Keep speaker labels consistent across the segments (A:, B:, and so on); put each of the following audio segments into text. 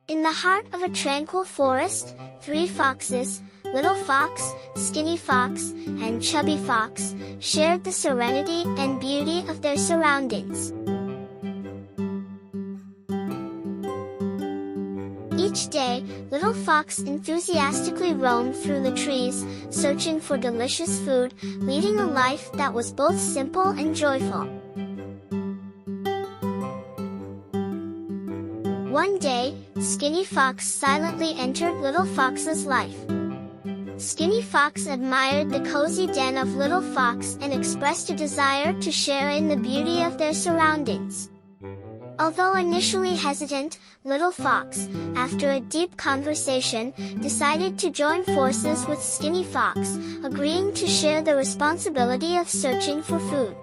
A: In the heart of a tranquil forest, three foxes, Little Fox, Skinny Fox, and Chubby Fox, shared the serenity and beauty of their surroundings. Each day, Little Fox enthusiastically roamed through the trees, searching for delicious food, leading a life that was both simple and joyful. One day, Skinny Fox silently entered Little Fox's life. Skinny Fox admired the cozy den of Little Fox and expressed a desire to share in the beauty of their surroundings. Although initially hesitant, Little Fox, after a deep conversation, decided to join forces with Skinny Fox, agreeing to share the responsibility of searching for food.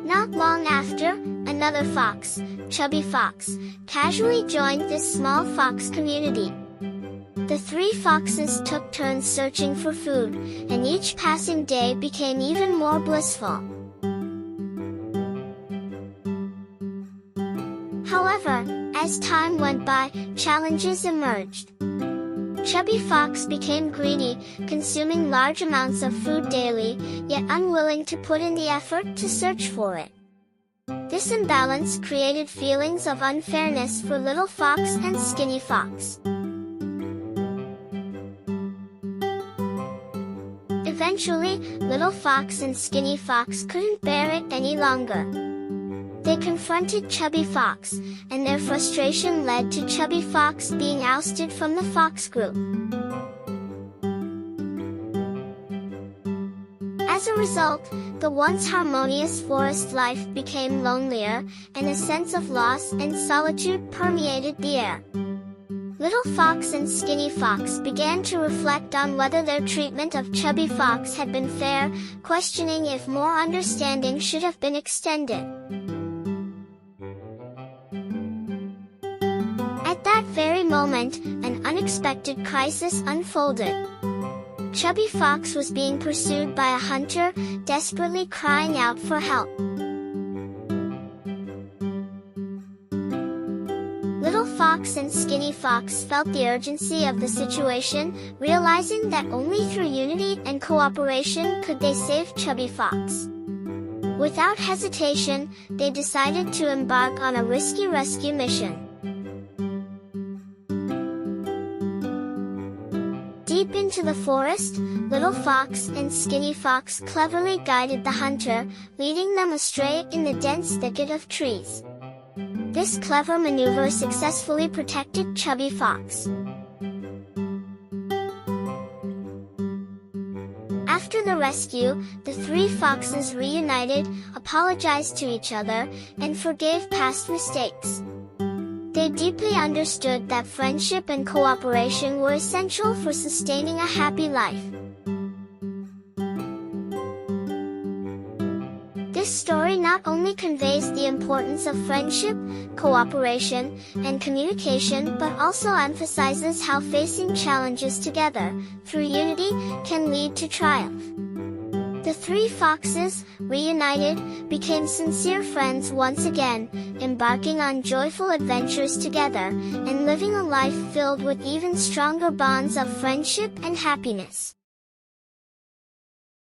A: Not long after, another fox, Chubby Fox, casually joined this small fox community. The three foxes took turns searching for food, and each passing day became even more blissful. However, as time went by, challenges emerged. Chubby Fox became greedy, consuming large amounts of food daily, yet unwilling to put in the effort to search for it. This imbalance created feelings of unfairness for Little Fox and Skinny Fox. Eventually, Little Fox and Skinny Fox couldn't bear it any longer. They confronted Chubby Fox, and their frustration led to Chubby Fox being ousted from the fox group. As a result, the once harmonious forest life became lonelier, and a sense of loss and solitude permeated the air. Little Fox and Skinny Fox began to reflect on whether their treatment of Chubby Fox had been fair, questioning if more understanding should have been extended. At that very moment, an unexpected crisis unfolded. Chubby Fox was being pursued by a hunter, desperately crying out for help. Little Fox and Skinny Fox felt the urgency of the situation, realizing that only through unity and cooperation could they save Chubby Fox. Without hesitation, they decided to embark on a risky rescue mission. Deep into the forest, Little Fox and Skinny Fox cleverly guided the hunter, leading them astray in the dense thicket of trees. This clever maneuver successfully protected Chubby Fox. After the rescue, the three foxes reunited, apologized to each other, and forgave past mistakes. They deeply understood that friendship and cooperation were essential for sustaining a happy life. This story not only conveys the importance of friendship, cooperation, and communication but also emphasizes how facing challenges together, through unity, can lead to triumph. The three foxes, reunited, became sincere friends once again, embarking on joyful adventures together, and living a life filled with even stronger bonds of friendship and happiness.